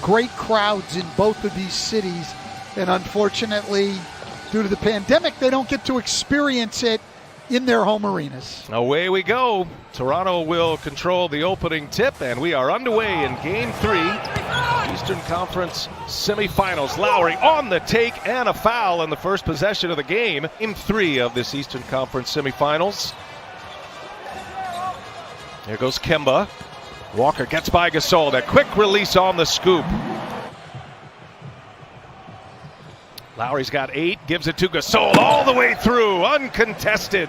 great crowds in both of these cities, and unfortunately, due to the pandemic, they don't get to experience it in their home arenas. Away we go. Toronto will control the opening tip, and we are underway in Game 3. Eastern Conference semifinals. Lowry on the take and a foul in the first possession of the game. Game 3 of this Eastern Conference semifinals. Here goes Kemba. Walker gets by Gasol. That quick release on the scoop. Lowry's got 8, gives it to Gasol all the way through, uncontested.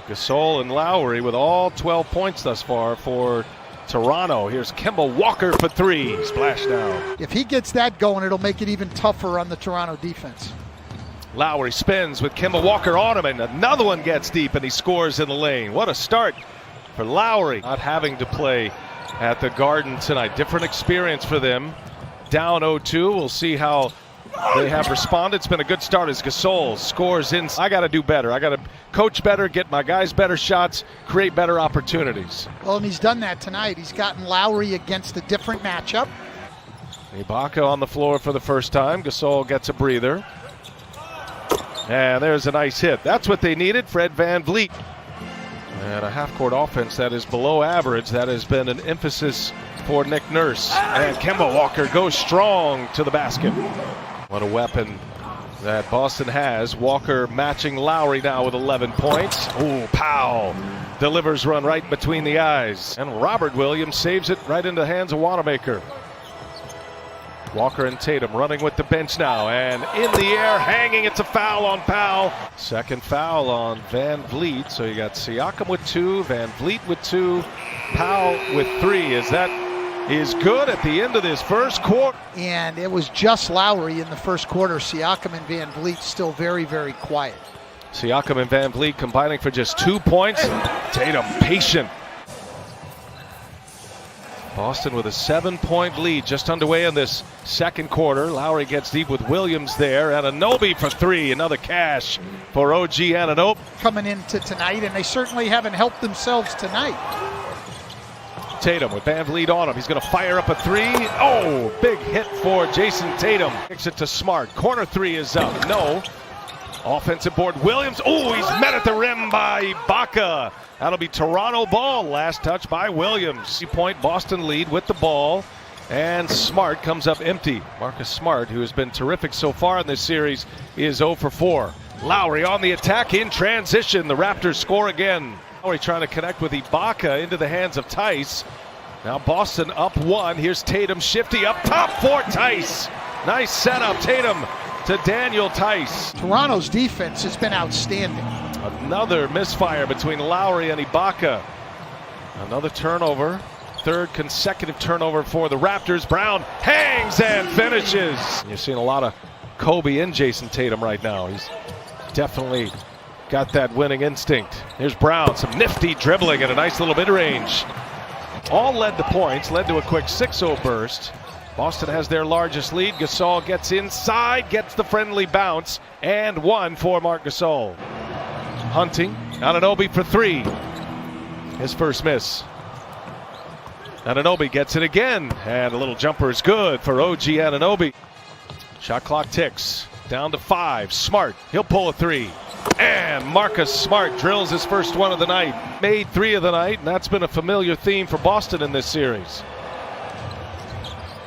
Gasol and Lowry with all 12 points thus far for Toronto. Here's Kemba Walker for 3. Splash down. If he gets that going, it'll make it even tougher on the Toronto defense. Lowry spins with Kemba Walker on him, and another one gets deep, and he scores in the lane. What a start for Lowry. Not having to play at the Garden tonight. Different experience for them. Down 0-2. We'll see how they have responded. It's been a good start as Gasol scores in. I got to do better. I got to coach better, get my guys better shots, create better opportunities. Well, and he's done that tonight. He's gotten Lowry against a different matchup. Ibaka on the floor for the first time. Gasol gets a breather. And there's a nice hit. That's what they needed. Fred VanVleet. And a half-court offense that is below average. That has been an emphasis for Nick Nurse. And Kemba Walker goes strong to the basket. What a weapon that Boston has. Walker matching Lowry now with 11 points. Ooh, Powell delivers run right between the eyes. And Robert Williams saves it right into the hands of Wanamaker. Walker and Tatum running with the bench now, and in the air, hanging. It's a foul on Powell. Second foul on VanVleet. So you got Siakam with 2, VanVleet with 2, Powell with 3. Is that is good at the end of this first quarter? And it was just Lowry in the first quarter. Siakam and VanVleet still very, very quiet. Siakam and VanVleet combining for just 2 points. Tatum patient. Boston with a 7-point lead just underway in this second quarter. Lowry gets deep with Williams there. Anunoby for 3. Another cash for OG Anunoby. Coming into tonight, and they certainly haven't helped themselves tonight. Tatum with VanVleet on him. He's going to fire up a 3. Oh, big hit for Jason Tatum. Kicks it to Smart. Corner 3 is up. No. Offensive board. Williams. Oh, he's met at the rim by Ibaka. That'll be Toronto ball. Last touch by Williams. 3-point Boston lead with the ball. And Smart comes up empty. Marcus Smart, who has been terrific so far in this series, is 0 for 4. Lowry on the attack in transition. The Raptors score again. Lowry trying to connect with Ibaka into the hands of Tice. Now Boston up 1. Here's Tatum shifty up top for Tice. Nice setup. Tatum to Daniel Tice. Toronto's defense has been outstanding. Another misfire between Lowry and Ibaka. Another turnover. Third consecutive turnover for the Raptors. Brown hangs and finishes. You're seeing a lot of Kobe and Jason Tatum right now. He's definitely got that winning instinct. Here's Brown, some nifty dribbling and a nice little mid-range. All led to points, led to a quick 6-0 burst. Boston has their largest lead. Gasol gets inside, gets the friendly bounce, and 1 for Marc Gasol. Hunting, Anunoby for 3. His first miss. Anunoby gets it again, and a little jumper is good for OG Anunoby. Shot clock ticks, down to 5. Smart, he'll pull a 3. And Marcus Smart drills his first one of the night. Made 3 of the night, and that's been a familiar theme for Boston in this series.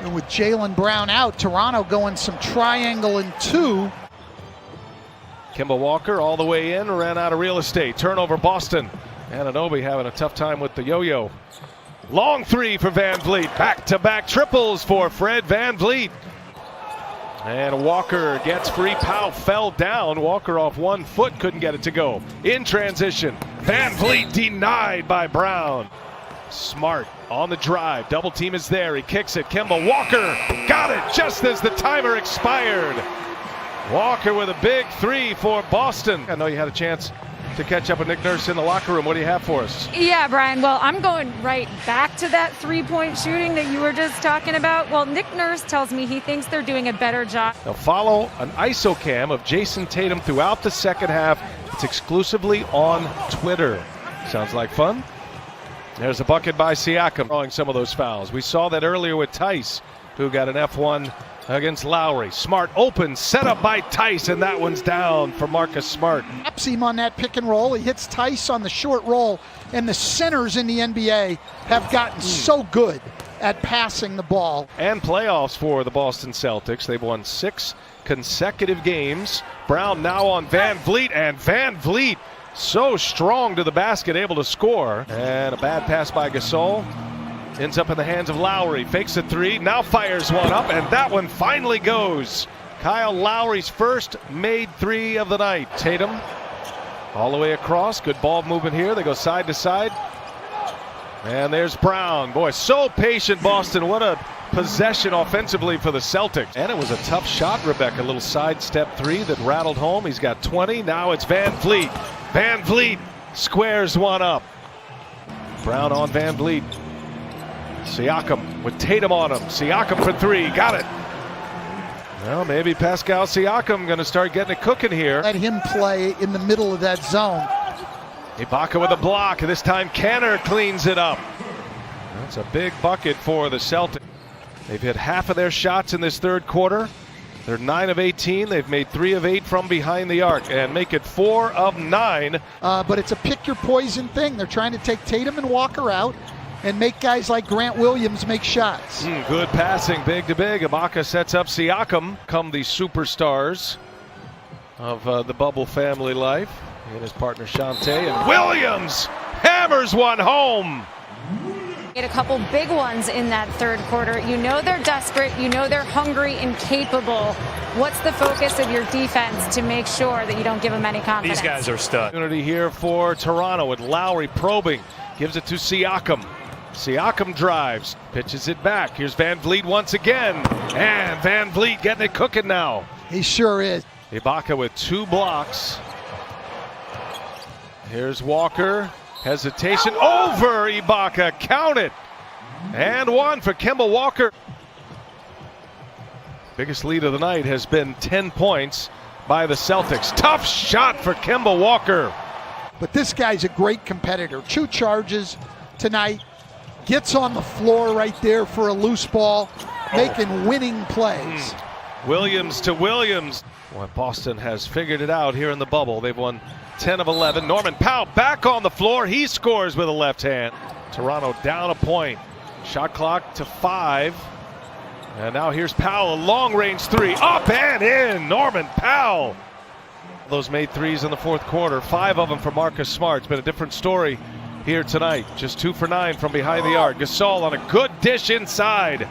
And with Jaylen Brown out, Toronto going some triangle and 2. Kemba Walker all the way in, ran out of real estate. Turnover Boston. Anunoby having a tough time with the yo-yo. Long 3 for VanVleet. Back-to-back triples for Fred VanVleet. And Walker gets free. Powell fell down. Walker off 1 foot, couldn't get it to go. In transition, VanVleet denied by Brown. Smart on the drive. Double team is there. He kicks it. Kemba Walker got it just as the timer expired. Walker with a big 3 for Boston. I know you had a chance to catch up with Nick Nurse in the locker room. What do you have for us? Yeah, Brian. Well, I'm going right back to that 3-point shooting that you were just talking about. Well, Nick Nurse tells me he thinks they're doing a better job. Now follow an ISO cam of Jason Tatum throughout the second half. It's exclusively on Twitter. Sounds like fun? There's a bucket by Siakam, drawing some of those fouls. We saw that earlier with Tice, who got an F1 against Lowry. Smart open, set up by Tice, and that one's down for Marcus Smart. Taps him on that pick and roll. He hits Tice on the short roll, and the centers in the NBA have gotten so good at passing the ball. And playoffs for the Boston Celtics. They've won 6 consecutive games. Brown now on Van Vliet, and Van Vliet so strong to the basket, able to score. And a bad pass by Gasol. Ends up in the hands of Lowry. Fakes a 3, now fires one up, and that one finally goes. Kyle Lowry's first made 3 of the night. Tatum all the way across. Good ball movement here. They go side to side. And there's Brown. Boy, so patient, Boston. What a possession offensively for the Celtics. And it was a tough shot, Rebecca. A little sidestep 3 that rattled home. He's got 20. Now it's Van Vliet. Van Vliet squares one up. Brown on Van Vliet. Siakam with Tatum on him. Siakam for 3. Got it. Well, maybe Pascal Siakam going to start getting it cooking here. Let him play in the middle of that zone. Ibaka with a block. This time Kanter cleans it up. That's a big bucket for the Celtics. They've hit half of their shots in this third quarter. They're 9 of 18. They've made 3 of 8 from behind the arc and make it 4 of 9. But it's a pick your poison thing. They're trying to take Tatum and Walker out and make guys like Grant Williams make shots. Good passing, big to big. Ibaka sets up Siakam. Come the superstars of the bubble family life. He and his partner Shante, and Williams hammers one home. Get a couple big ones in that third quarter. You know they're desperate. You know they're hungry and capable. What's the focus of your defense to make sure that you don't give them any confidence? These guys are studs. Opportunity here for Toronto with Lowry probing. Gives it to Siakam. Siakam drives, pitches it back. Here's Van Vliet once again. And Van Vliet getting it cooking now. He sure is. Ibaka with 2 blocks. Here's Walker. Hesitation over Ibaka. Count it. And 1 for Kemba Walker. Biggest lead of the night has been 10 points by the Celtics. Tough shot for Kemba Walker. But this guy's a great competitor. 2 charges tonight. Gets on the floor right there for a loose ball, making winning plays. Williams to Williams. Well, Boston has figured it out here in the bubble. They've won 10 of 11. Norman Powell back on the floor. He scores with a left hand. Toronto down a point. Shot clock to 5. And now here's Powell, a long-range 3. Up and in. Norman Powell. Those made 3s in the fourth quarter. 5 of them for Marcus Smart. It's been a different story here tonight. Just 2 for 9 from behind the arc. Gasol on a good dish inside.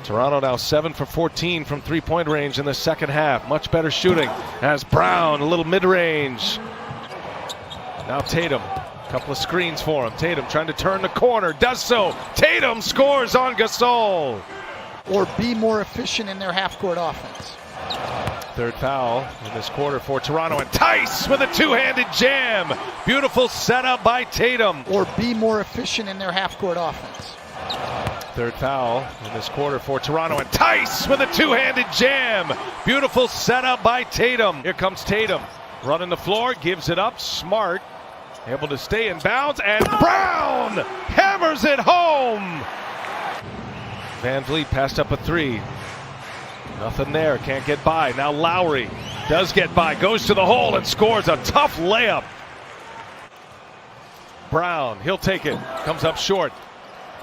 Toronto now 7 for 14 from three-point range in the second half. Much better shooting as Brown, a little mid-range. Now Tatum, a couple of screens for him. Tatum trying to turn the corner, does so. Tatum scores on Gasol. Or be more efficient in their half-court offense. Third foul in this quarter for Toronto, and Tice with a 2-handed jam. Beautiful setup by Tatum. Or be more efficient in their half-court offense. Third foul in this quarter for Toronto, and Tice with a 2-handed jam. Beautiful setup by Tatum. Here comes Tatum, running the floor, gives it up. Smart, able to stay in bounds, and Brown hammers it home. Van Vliet passed up a 3. Nothing there, can't get by. Now Lowry does get by, goes to the hole and scores a tough layup. Brown, he'll take it, comes up short.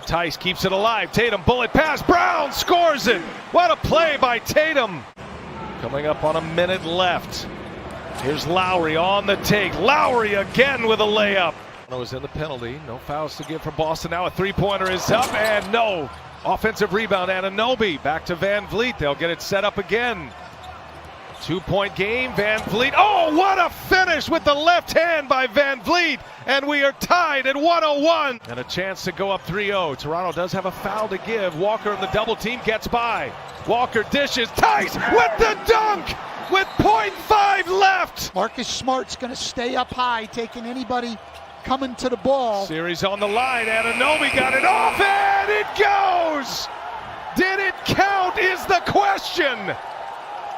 Tice keeps it alive. Tatum, bullet pass. Brown scores it. What a play by Tatum. Coming up on a minute left. Here's Lowry on the take. Lowry again with a layup. Was in the penalty. No fouls to give for Boston. Now a 3-pointer is up and no. Offensive rebound. Anunoby back to Van Vliet. They'll get it set up again. 2-point game. Van Vliet. Oh, what a finish with the left hand by Van Vliet. And we are tied at 101. And a chance to go up 3-0. Toronto does have a foul to give. Walker in the double team gets by. Walker dishes. Tice with the dunk with 0.5 left. Marcus Smart's going to stay up high, taking anybody coming to the ball. Series on the line. Anunoby got it off and it goes. Did it count is the question.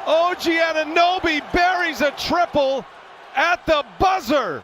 OG Anunoby buries a triple at the buzzer.